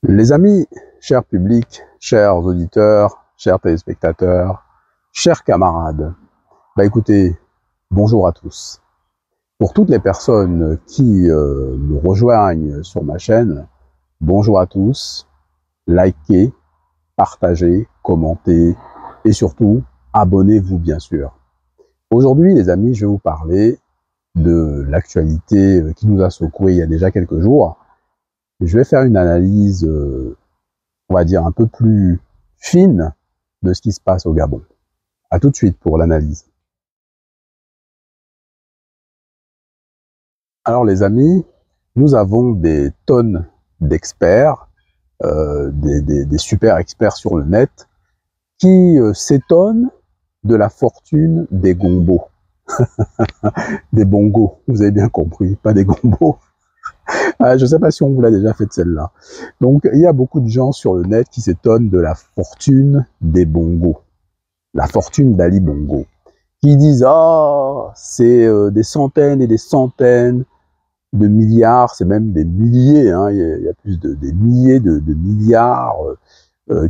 Les amis, chers publics, chers auditeurs, chers téléspectateurs, chers camarades, écoutez, bonjour à tous. Pour toutes les personnes qui nous rejoignent sur ma chaîne, bonjour à tous, likez, partagez, commentez et surtout, abonnez-vous bien sûr. Aujourd'hui les amis, je vais vous parler de l'actualité qui nous a secoué il y a déjà quelques jours. Je vais faire une analyse, on va dire, un peu plus fine de ce qui se passe au Gabon. À tout de suite pour l'analyse. Alors les amis, nous avons des tonnes d'experts, des super experts sur le net, qui s'étonnent de la fortune des gombos. Des bongos, vous avez bien compris, pas des gombos. Je ne sais pas si on vous l'a déjà fait celle-là. Donc, il y a beaucoup de gens sur le net qui s'étonnent de la fortune des bongos. La fortune d'Ali Bongo. Qui disent, ah, c'est des centaines et des centaines de milliards, c'est même des milliers, hein, il y a plus des milliers de milliards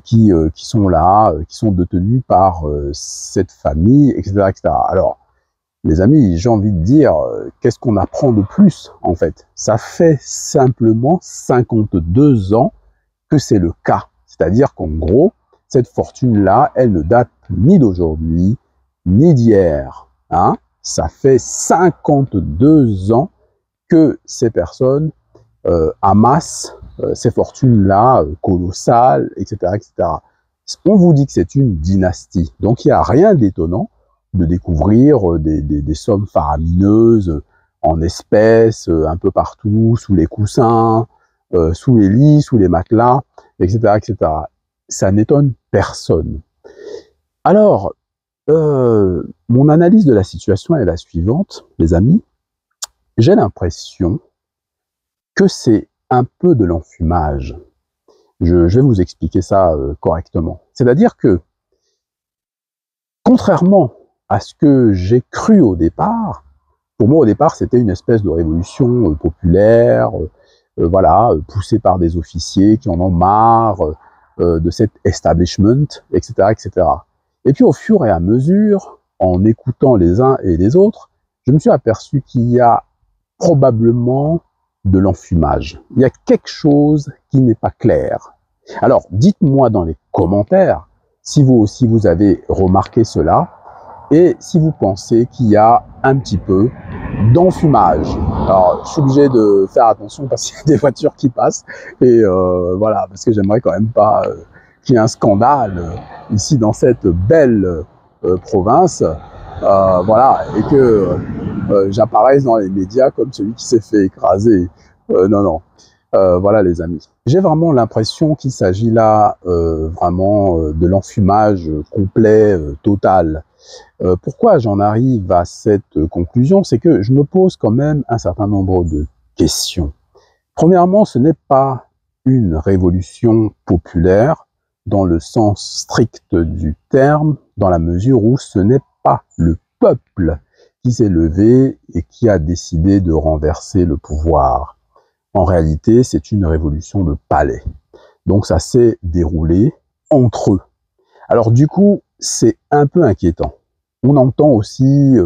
qui sont là, qui sont détenus par cette famille, etc., etc. Alors, les amis, j'ai envie de dire, qu'est-ce qu'on apprend de plus, en fait? Ça fait simplement 52 ans que c'est le cas. C'est-à-dire qu'en gros, cette fortune-là, elle ne date ni d'aujourd'hui, ni d'hier. Hein? Ça fait 52 ans que ces personnes amassent ces fortunes-là colossales, etc., etc. On vous dit que c'est une dynastie. Donc, il n'y a rien d'étonnant de découvrir des sommes faramineuses en espèces, un peu partout, sous les coussins, sous les lits, sous les matelas, etc., etc. Ça n'étonne personne. Alors, mon analyse de la situation est la suivante, les amis. J'ai l'impression que c'est un peu de l'enfumage. Je vais vous expliquer ça correctement. C'est-à-dire que, contrairement à ce que j'ai cru au départ, pour moi au départ c'était une espèce de révolution populaire, voilà, poussée par des officiers qui en ont marre de cet establishment, etc., etc. Et puis au fur et à mesure, en écoutant les uns et les autres, je me suis aperçu qu'il y a probablement de l'enfumage. Il y a quelque chose qui n'est pas clair. Alors, dites-moi dans les commentaires si vous aussi vous avez remarqué cela et si vous pensez qu'il y a un petit peu d'enfumage. Alors, je suis obligé de faire attention parce qu'il y a des voitures qui passent et voilà, parce que j'aimerais quand même pas qu'il y ait un scandale ici dans cette belle province, voilà, et que j'apparaisse dans les médias comme celui qui s'est fait écraser. Non, non. Voilà les amis. J'ai vraiment l'impression qu'il s'agit là vraiment de l'enfumage complet, total. Pourquoi j'en arrive à cette conclusion? C'est que je me pose quand même un certain nombre de questions. Premièrement, ce n'est pas une révolution populaire dans le sens strict du terme, dans la mesure où ce n'est pas le peuple qui s'est levé et qui a décidé de renverser le pouvoir. En réalité, c'est une révolution de palais. Donc ça s'est déroulé entre eux. Alors du coup, c'est un peu inquiétant. On entend aussi,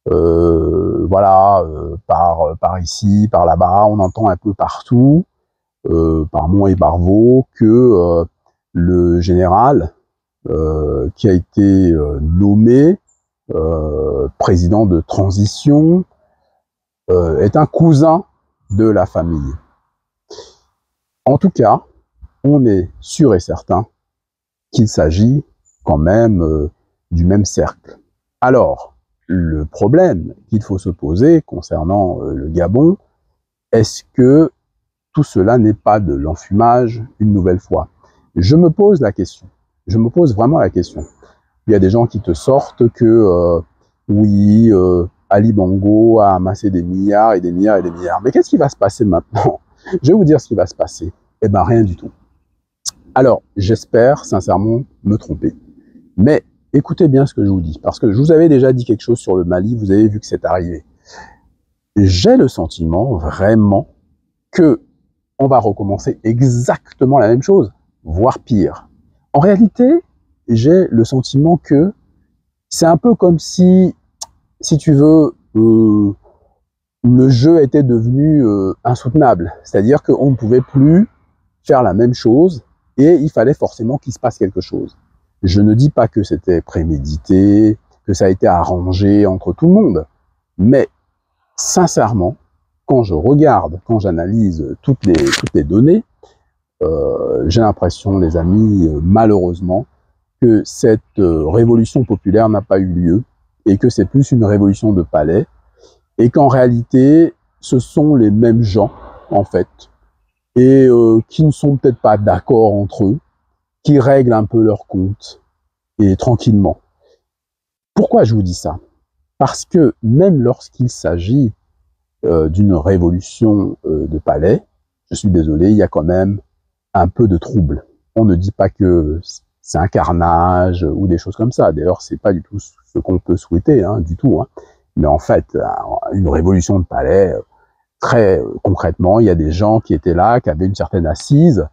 voilà, par ici, par là-bas, on entend un peu partout, par Mont et Barvaux, que le général qui a été nommé président de transition est un cousin de la famille. En tout cas, on est sûr et certain qu'il s'agit quand même du même cercle. Alors, le problème qu'il faut se poser concernant le Gabon, est-ce que tout cela n'est pas de l'enfumage une nouvelle fois? Je me pose la question. Je me pose vraiment la question. Il y a des gens qui te sortent que oui, Ali Bongo a amassé des milliards et des milliards et des milliards. Mais qu'est-ce qui va se passer maintenant? Je vais vous dire ce qui va se passer. Eh bien, rien du tout. Alors, j'espère sincèrement me tromper. Mais écoutez bien ce que je vous dis, parce que je vous avais déjà dit quelque chose sur le Mali, vous avez vu que c'est arrivé. j'ai le sentiment vraiment que on va recommencer exactement la même chose, voire pire. En réalité, j'ai le sentiment que c'est un peu comme si tu veux, le jeu était devenu insoutenable. C'est-à-dire qu'on ne pouvait plus faire la même chose et il fallait forcément qu'il se passe quelque chose. Je ne dis pas que c'était prémédité, que ça a été arrangé entre tout le monde, mais sincèrement, quand je regarde, quand j'analyse toutes les données, j'ai l'impression, les amis, malheureusement, que cette révolution populaire n'a pas eu lieu et que c'est plus une révolution de palais et qu'en réalité, ce sont les mêmes gens, en fait, et qui ne sont peut-être pas d'accord entre eux, qui règlent un peu leur compte, et tranquillement. Pourquoi je vous dis ça? Parce que même lorsqu'il s'agit d'une révolution de palais, je suis désolé, il y a quand même un peu de trouble. On ne dit pas que c'est un carnage ou des choses comme ça. D'ailleurs, c'est pas du tout ce qu'on peut souhaiter, hein, du tout. Hein. Mais en fait, une révolution de palais, très concrètement, il y a des gens qui étaient là, qui avaient une certaine assise.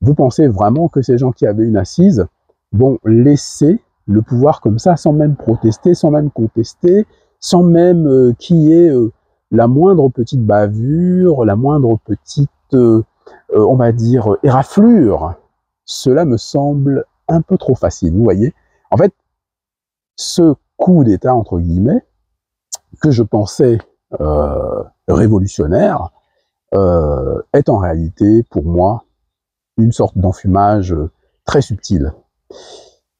Vous pensez vraiment que ces gens qui avaient une assise vont laisser le pouvoir comme ça, sans même protester, sans même contester, sans même qu'il y ait la moindre petite bavure, la moindre petite, on va dire, éraflure? Cela me semble un peu trop facile, vous voyez. En fait, ce coup d'État, entre guillemets, que je pensais révolutionnaire, est en réalité, pour moi, une sorte d'enfumage très subtil.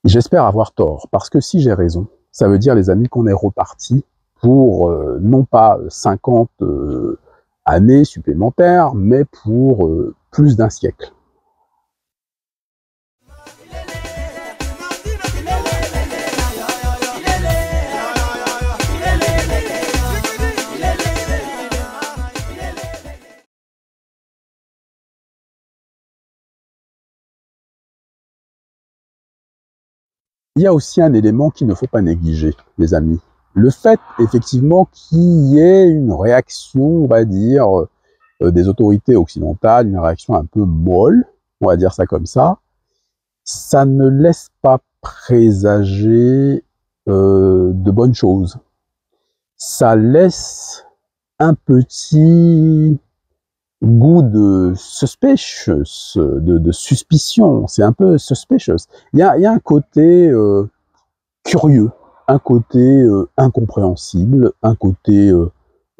J'espère avoir tort, parce que si j'ai raison, ça veut dire, les amis, qu'on est reparti pour non pas 50 années supplémentaires, mais pour plus d'un siècle. Il y a aussi un élément qu'il ne faut pas négliger, les amis. Le fait, effectivement, qu'il y ait une réaction, on va dire, des autorités occidentales, une réaction un peu molle, on va dire ça comme ça ne laisse pas présager de bonnes choses. Ça laisse un petit goût de suspicious, de suspicion. C'est un peu suspicious. Il y a un côté curieux, un côté incompréhensible, un côté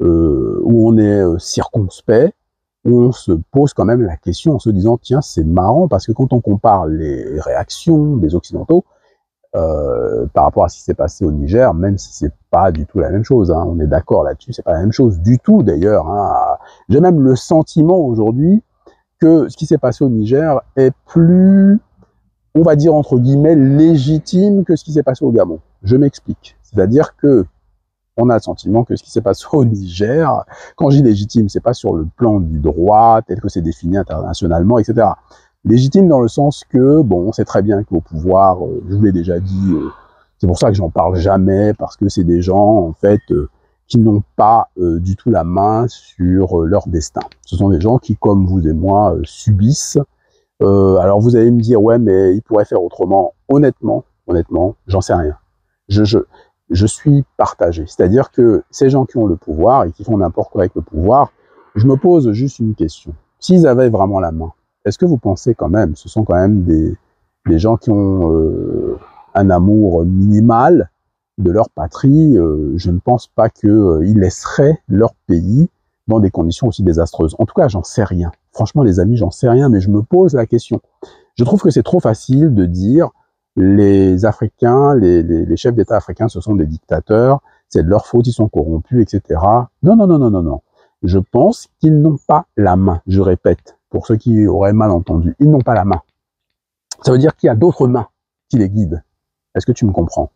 où on est circonspect, où on se pose quand même la question en se disant, tiens, c'est marrant, parce que quand on compare les réactions des Occidentaux par rapport à ce qui s'est passé au Niger, même si c'est pas du tout la même chose, hein, on est d'accord là-dessus, c'est pas la même chose du tout d'ailleurs. Hein. J'ai même le sentiment aujourd'hui que ce qui s'est passé au Niger est plus, on va dire entre guillemets, légitime que ce qui s'est passé au Gabon. Je m'explique. C'est-à-dire que on a le sentiment que ce qui s'est passé au Niger, quand je dis légitime, c'est pas sur le plan du droit tel que c'est défini internationalement, etc. Légitime dans le sens que, bon, on sait très bien qu'au pouvoir, je vous l'ai déjà dit, c'est pour ça que j'en parle jamais, parce que c'est des gens, en fait, qui n'ont pas du tout la main sur leur destin. Ce sont des gens qui, comme vous et moi, subissent. Alors vous allez me dire, ouais, mais ils pourraient faire autrement. Honnêtement, j'en sais rien. Je suis partagé. C'est-à-dire que ces gens qui ont le pouvoir et qui font n'importe quoi avec le pouvoir, je me pose juste une question. S'ils avaient vraiment la main, est-ce que vous pensez quand même, ce sont quand même des gens qui ont un amour minimal de leur patrie, je ne pense pas qu'ils laisseraient leur pays dans des conditions aussi désastreuses. En tout cas, j'en sais rien. Franchement, les amis, j'en sais rien, mais je me pose la question. Je trouve que c'est trop facile de dire les Africains, les chefs d'État africains, ce sont des dictateurs, c'est de leur faute, ils sont corrompus, etc. Non, non, non, non, non, non. Je pense qu'ils n'ont pas la main, je répète, pour ceux qui auraient mal entendu, ils n'ont pas la main. Ça veut dire qu'il y a d'autres mains qui les guident. Est-ce que tu me comprends?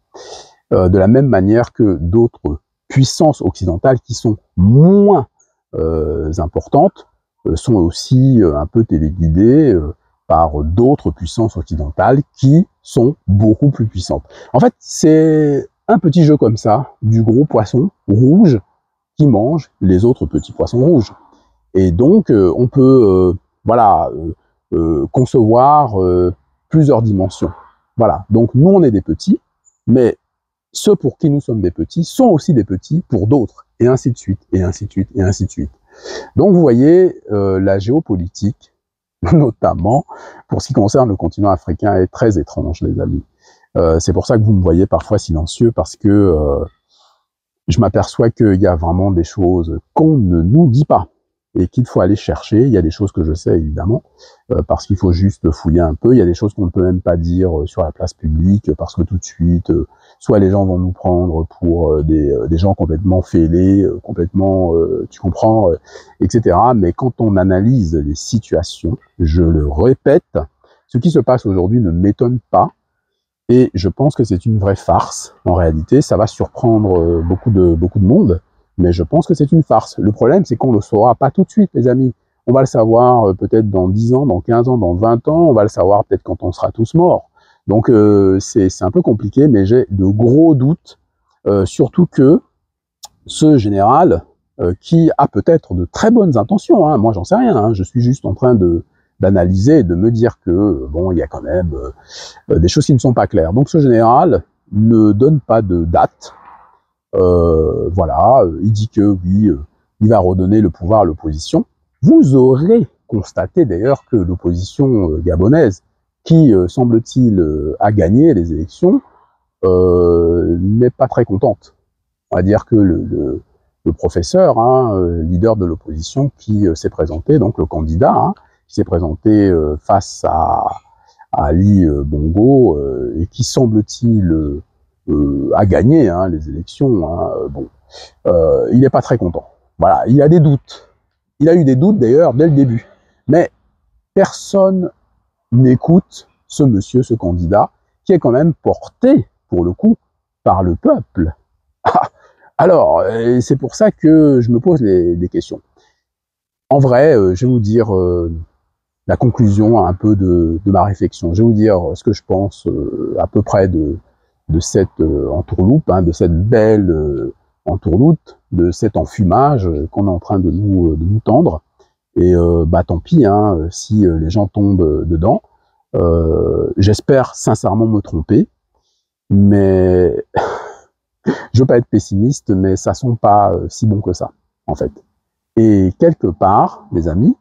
De la même manière que d'autres puissances occidentales qui sont moins importantes sont aussi un peu téléguidées par d'autres puissances occidentales qui sont beaucoup plus puissantes. En fait, c'est un petit jeu comme ça, du gros poisson rouge, qui mange les autres petits poissons rouges. Et donc, on peut voilà, concevoir plusieurs dimensions. Voilà, donc nous, on est des petits, mais ceux pour qui nous sommes des petits sont aussi des petits pour d'autres, et ainsi de suite, et ainsi de suite, et ainsi de suite. Donc, vous voyez, la géopolitique, notamment, pour ce qui concerne le continent africain, est très étrange, les amis. C'est pour ça que vous me voyez parfois silencieux, parce que je m'aperçois qu'il y a vraiment des choses qu'on ne nous dit pas et qu'il faut aller chercher. Il y a des choses que je sais évidemment, parce qu'il faut juste fouiller un peu. Il y a des choses qu'on ne peut même pas dire sur la place publique, parce que tout de suite, soit les gens vont nous prendre pour des gens complètement fêlés, complètement, tu comprends, etc. Mais quand on analyse les situations, je le répète, ce qui se passe aujourd'hui ne m'étonne pas. Et je pense que c'est une vraie farce, en réalité. Ça va surprendre beaucoup de monde, mais je pense que c'est une farce. Le problème, c'est qu'on ne le saura pas tout de suite, les amis. On va le savoir peut-être dans 10 ans, dans 15 ans, dans 20 ans. On va le savoir peut-être quand on sera tous morts. Donc, c'est un peu compliqué, mais j'ai de gros doutes. Surtout que ce général, qui a peut-être de très bonnes intentions, hein, moi j'en sais rien, hein, je suis juste en train d'analyser et de me dire que, bon, il y a quand même des choses qui ne sont pas claires. Donc ce général ne donne pas de date. Voilà, il dit que oui, il va redonner le pouvoir à l'opposition. Vous aurez constaté d'ailleurs que l'opposition gabonaise, qui, semble-t-il, a gagné les élections, n'est pas très contente. On va dire que le professeur, hein, leader de l'opposition, qui s'est présenté, donc le candidat, hein, qui s'est présenté face à Ali Bongo, et qui, semble-t-il, a gagné hein, les élections. Hein, bon, il n'est pas très content. Voilà, il a des doutes. Il a eu des doutes d'ailleurs dès le début. Mais personne n'écoute ce monsieur, ce candidat, qui est quand même porté, pour le coup, par le peuple. Alors, c'est pour ça que je me pose des questions. En vrai, je vais vous dire la conclusion un peu de ma réflexion. Je vais vous dire ce que je pense à peu près de cette entourloupe, hein, de cette belle entourloupe, de cet enfumage qu'on est en train de nous tendre. Et bah tant pis, hein, si les gens tombent dedans. J'espère sincèrement me tromper, mais je veux pas être pessimiste, mais ça sent pas si bon que ça, en fait. Et quelque part, les amis,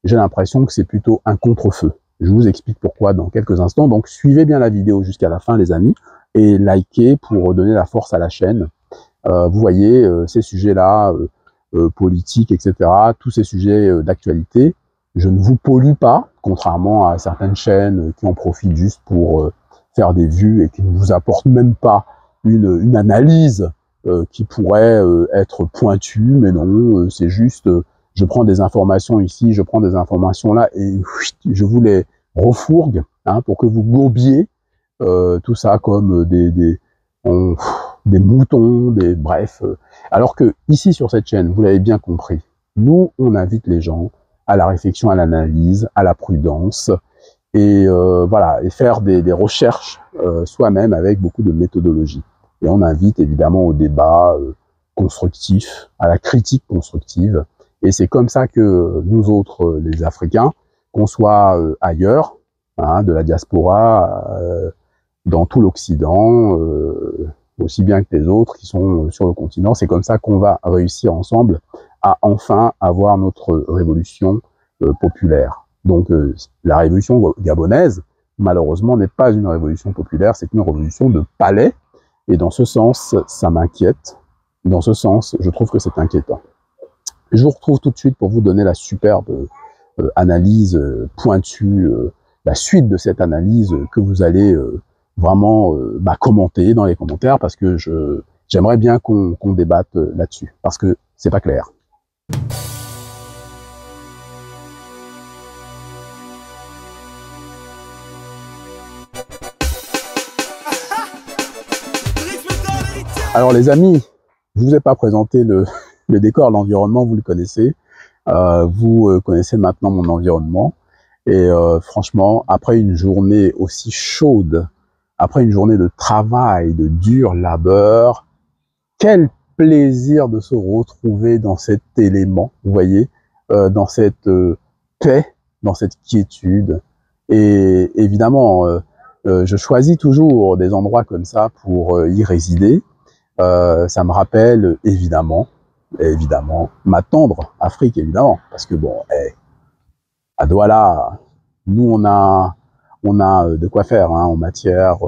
j'ai l'impression que c'est plutôt un contre-feu. Je vous explique pourquoi dans quelques instants. Donc, suivez bien la vidéo jusqu'à la fin, les amis, et likez pour donner la force à la chaîne. Vous voyez, ces sujets-là, politiques, etc., tous ces sujets d'actualité, je ne vous pollue pas, contrairement à certaines chaînes qui en profitent juste pour faire des vues et qui ne vous apportent même pas une analyse qui pourrait être pointue, mais non, c'est juste, je prends des informations ici, je prends des informations là, et je vous les refourgue, hein, pour que vous gobiez tout ça comme des moutons, bref. Alors que ici sur cette chaîne, vous l'avez bien compris, nous on invite les gens à la réflexion, à l'analyse, à la prudence, et voilà, et faire des recherches soi-même avec beaucoup de méthodologie. Et on invite évidemment au débat constructif, à la critique constructive. Et c'est comme ça que nous autres, les Africains, qu'on soit ailleurs, hein, de la diaspora, dans tout l'Occident, aussi bien que les autres qui sont sur le continent, c'est comme ça qu'on va réussir ensemble à enfin avoir notre révolution populaire. Donc la révolution gabonaise, malheureusement, n'est pas une révolution populaire, c'est une révolution de palais. Et dans ce sens, ça m'inquiète. Dans ce sens, je trouve que c'est inquiétant. Je vous retrouve tout de suite pour vous donner la superbe analyse pointue, la suite de cette analyse que vous allez vraiment commenter dans les commentaires, parce que j'aimerais bien qu'on débatte là-dessus, parce que c'est pas clair. Alors les amis, je vous ai pas présenté le décor, l'environnement, vous le connaissez. Vous connaissez maintenant mon environnement. Et franchement, après une journée aussi chaude, après une journée de travail, de dur labeur, quel plaisir de se retrouver dans cet élément, vous voyez, dans cette paix, dans cette quiétude. Et évidemment, je choisis toujours des endroits comme ça pour y résider. Ça me rappelle évidemment, ma tendre Afrique, évidemment, parce que bon, à Douala, nous on a de quoi faire hein, en matière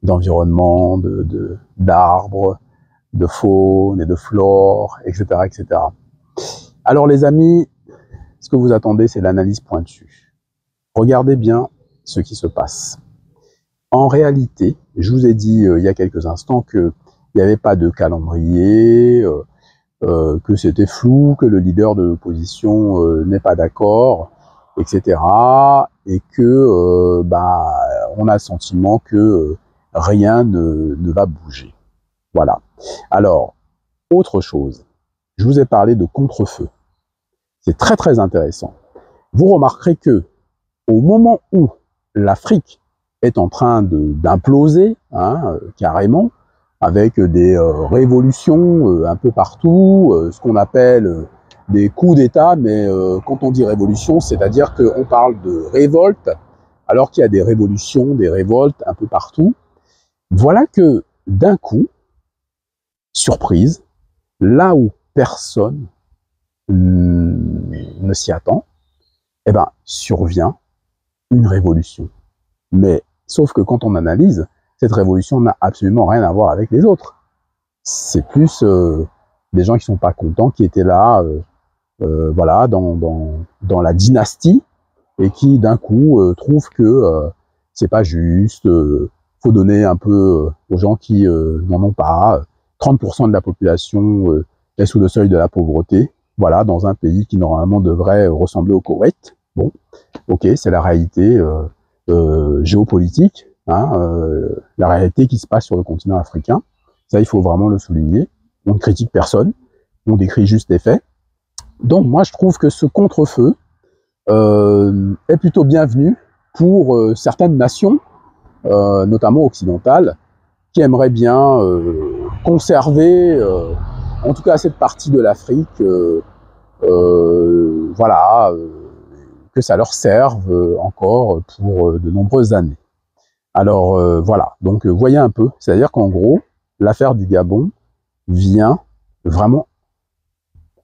d'environnement, d'arbres, de faune et de flore, etc., etc. Alors les amis, ce que vous attendez, c'est l'analyse pointue. Regardez bien ce qui se passe. En réalité, je vous ai dit il y a quelques instants qu'il n'y avait pas de calendrier, que c'était flou, que le leader de l'opposition n'est pas d'accord, etc. Et que on a le sentiment que rien ne va bouger. Voilà. Alors, autre chose, je vous ai parlé de contre-feu. C'est très très intéressant. Vous remarquerez que au moment où l'Afrique est en train d'imploser, hein, carrément, avec des révolutions un peu partout, ce qu'on appelle des coups d'État, mais quand on dit révolution, c'est-à-dire qu'on parle de révolte, alors qu'il y a des révolutions, des révoltes un peu partout. Voilà que d'un coup, surprise, là où personne ne s'y attend, eh ben, survient une révolution. Mais sauf que quand on analyse, cette révolution n'a absolument rien à voir avec les autres. C'est plus des gens qui sont pas contents, qui étaient là, voilà, dans la dynastie, et qui d'un coup trouvent que c'est pas juste, faut donner un peu aux gens qui n'en ont pas. 30% de la population est sous le seuil de la pauvreté, voilà, dans un pays qui normalement devrait ressembler au Koweït. Bon, ok, c'est la réalité géopolitique, hein, la réalité qui se passe sur le continent africain. Ça, il faut vraiment le souligner. On ne critique personne, on décrit juste les faits. Donc moi, je trouve que ce contre-feu est plutôt bienvenu pour certaines nations, notamment occidentales, qui aimeraient bien conserver, en tout cas cette partie de l'Afrique, voilà, que ça leur serve encore pour de nombreuses années. Alors voilà, donc voyez un peu, c'est-à-dire qu'en gros, l'affaire du Gabon vient vraiment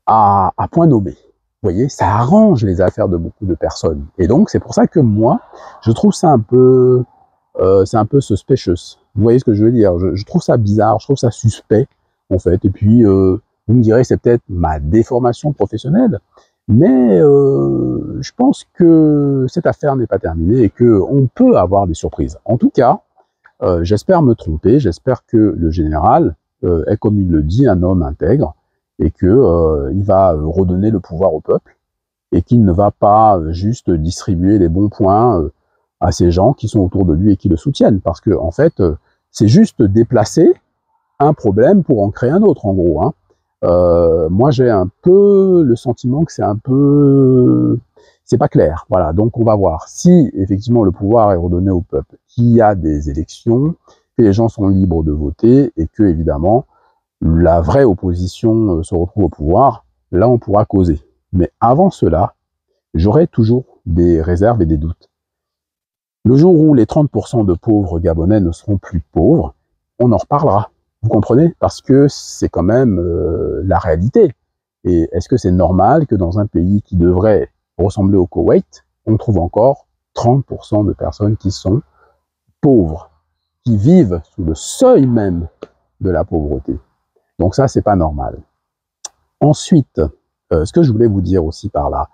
à point nommé. Vous voyez, ça arrange les affaires de beaucoup de personnes. Et donc, c'est pour ça que moi, je trouve ça un peu suspicious. Vous voyez ce que je veux dire? Je trouve ça bizarre, je trouve ça suspect, en fait. Et puis, vous me direz, c'est peut-être ma déformation professionnelle, mais je pense que cette affaire n'est pas terminée et qu'on peut avoir des surprises. En tout cas, j'espère me tromper, j'espère que le général est, comme il le dit, un homme intègre, et que il va redonner le pouvoir au peuple, et qu'il ne va pas juste distribuer les bons points à ces gens qui sont autour de lui et qui le soutiennent, parce que en fait, c'est juste déplacer un problème pour en créer un autre, en gros. Hein. Moi, j'ai un peu le sentiment que c'est pas clair. Voilà, donc on va voir si effectivement le pouvoir est redonné au peuple, qu'il y a des élections, que les gens sont libres de voter, et que évidemment la vraie opposition se retrouve au pouvoir. Là, on pourra causer. Mais avant cela, j'aurai toujours des réserves et des doutes. Le jour où les 30% de pauvres Gabonais ne seront plus pauvres, on en reparlera. Vous comprenez? Parce que c'est quand même la réalité. Et est-ce que c'est normal que dans un pays qui devrait ressembler au Koweït, on trouve encore 30% de personnes qui sont pauvres, qui vivent sous le seuil même de la pauvreté? Donc ça, c'est pas normal. Ensuite, ce que je voulais vous dire aussi par là,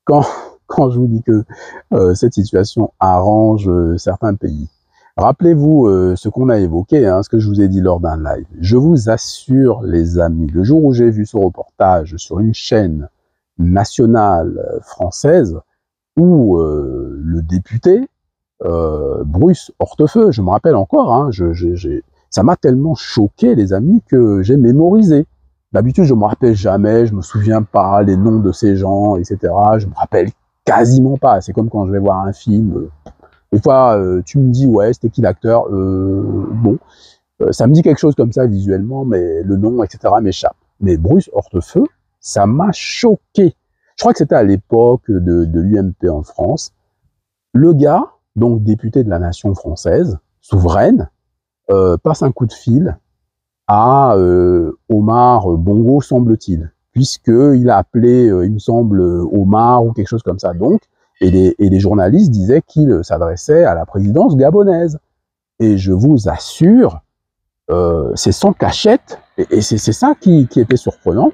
quand je vous dis que cette situation arrange certains pays, rappelez-vous ce qu'on a évoqué, hein, ce que je vous ai dit lors d'un live. Je vous assure, les amis, le jour où j'ai vu ce reportage sur une chaîne nationale française, où le député Bruce Hortefeux, je me rappelle encore, hein, ça m'a tellement choqué, les amis, que j'ai mémorisé. D'habitude, je me rappelle jamais, je me souviens pas les noms de ces gens, etc. Je me rappelle quasiment pas. C'est comme quand je vais voir un film. Des fois, tu me dis, ouais, c'était qui l'acteur? Bon. Ça me dit quelque chose comme ça visuellement, mais le nom, etc. m'échappe. Mais Bruce Hortefeux, ça m'a choqué. Je crois que c'était à l'époque de l'UMP en France. Le gars, donc député de la nation française, souveraine, passe un coup de fil à Omar Bongo, semble-t-il, puisqu'il a appelé, il me semble, Omar ou quelque chose comme ça. Donc, et les journalistes disaient qu'il s'adressait à la présidence gabonaise. Et je vous assure, c'est sans cachette, et c'est ça qui était surprenant.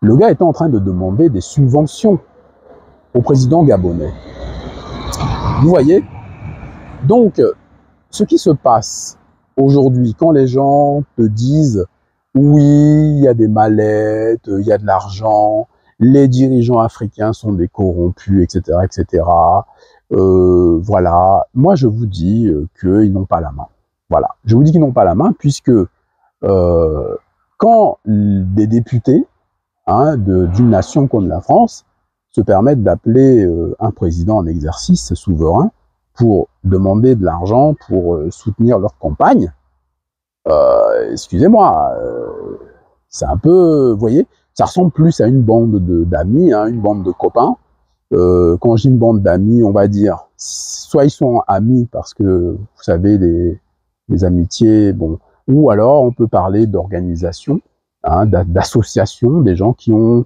Le gars était en train de demander des subventions au président gabonais. Vous voyez? Donc, ce qui se passe aujourd'hui, quand les gens te disent « oui, il y a des mallettes, il y a de l'argent, les dirigeants africains sont des corrompus, etc., etc. » Voilà, moi je vous dis qu'ils n'ont pas la main. Voilà, je vous dis qu'ils n'ont pas la main puisque quand des députés d'une nation comme la France se permettent d'appeler un président en exercice souverain pour demander de l'argent pour soutenir leur campagne, excusez-moi, c'est un peu, vous voyez, ça ressemble plus à une bande d'amis, une bande de copains. Quand je dis une bande d'amis, on va dire, soit ils sont amis parce que, vous savez, les amitiés, bon, ou alors on peut parler d'organisation, d'association, des gens qui ont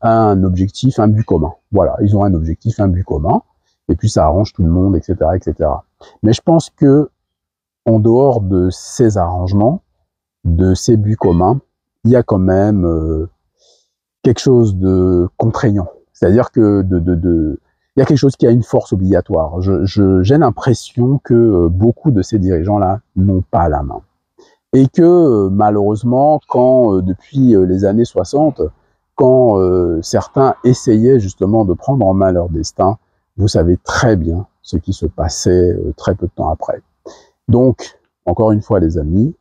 un objectif, un but commun. Voilà, ils ont un objectif, un but commun, et puis ça arrange tout le monde, etc., etc. Mais je pense que, en dehors de ces arrangements, de ces buts communs, il y a quand même quelque chose de contraignant. C'est-à-dire que il y a quelque chose qui a une force obligatoire. J'ai l'impression que beaucoup de ces dirigeants-là n'ont pas la main. Et que malheureusement, quand depuis les années 60, quand certains essayaient justement de prendre en main leur destin, vous savez très bien ce qui se passait très peu de temps après. Donc, encore une fois les amis,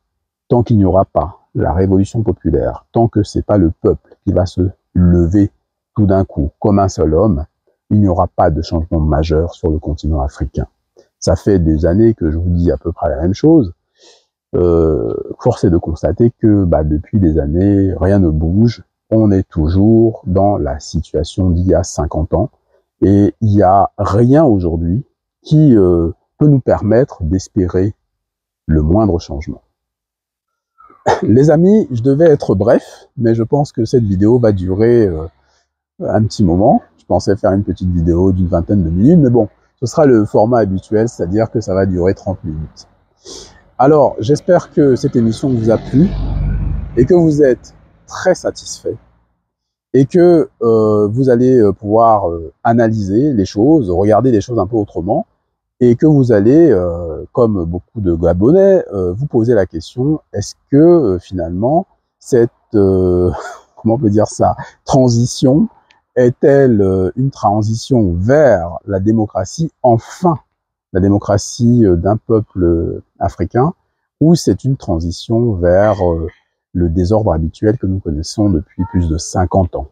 tant qu'il n'y aura pas la révolution populaire, tant que c'est pas le peuple qui va se lever tout d'un coup comme un seul homme, il n'y aura pas de changement majeur sur le continent africain. Ça fait des années que je vous dis à peu près la même chose. Force est de constater que depuis des années, rien ne bouge. On est toujours dans la situation d'il y a 50 ans et il n'y a rien aujourd'hui qui peut nous permettre d'espérer le moindre changement. Les amis, je devais être bref, mais je pense que cette vidéo va durer un petit moment. Je pensais faire une petite vidéo d'une vingtaine de minutes, mais bon, ce sera le format habituel, c'est-à-dire que ça va durer 30 minutes. Alors, j'espère que cette émission vous a plu et que vous êtes très satisfait et que vous allez pouvoir analyser les choses, regarder les choses un peu autrement et que vous allez, comme beaucoup de Gabonais, vous poser la question, est-ce que finalement cette, comment on peut dire ça, transition est-elle une transition vers la démocratie, enfin la démocratie d'un peuple africain, ou c'est une transition vers le désordre habituel que nous connaissons depuis plus de 50 ans.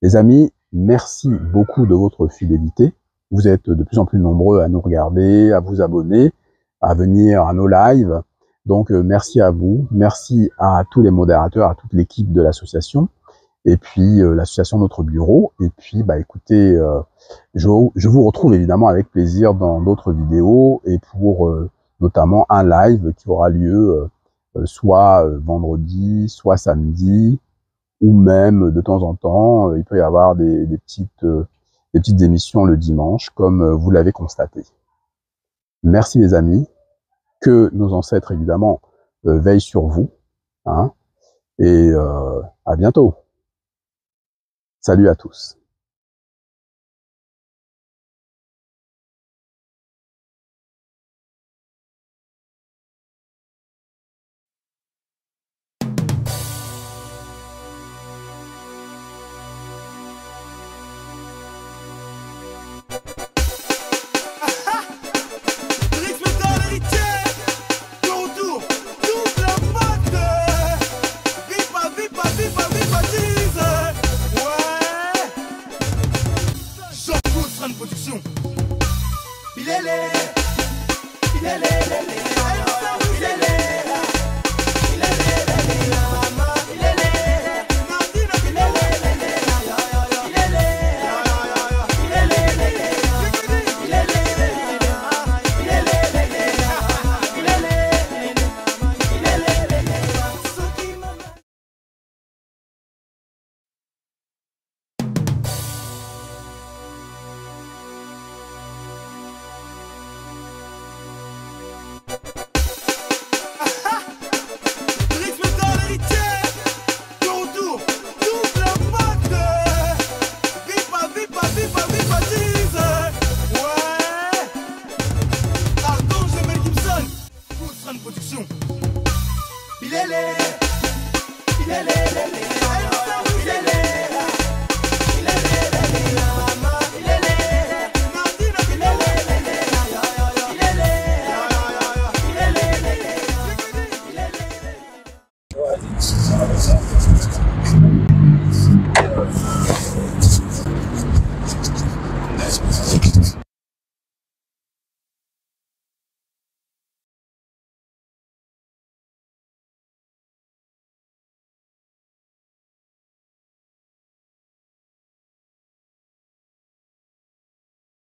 Les amis, merci beaucoup de votre fidélité. Vous êtes de plus en plus nombreux à nous regarder, à vous abonner, à venir à nos lives. Donc merci à vous, merci à tous les modérateurs, à toute l'équipe de l'association, et puis l'association Notre Bureau. Et puis écoutez, je vous retrouve évidemment avec plaisir dans d'autres vidéos et pour notamment un live qui aura lieu soit vendredi, soit samedi, ou même de temps en temps, il peut y avoir des petites émissions le dimanche, comme vous l'avez constaté. Merci les amis, que nos ancêtres évidemment veillent sur vous, et à bientôt. Salut à tous.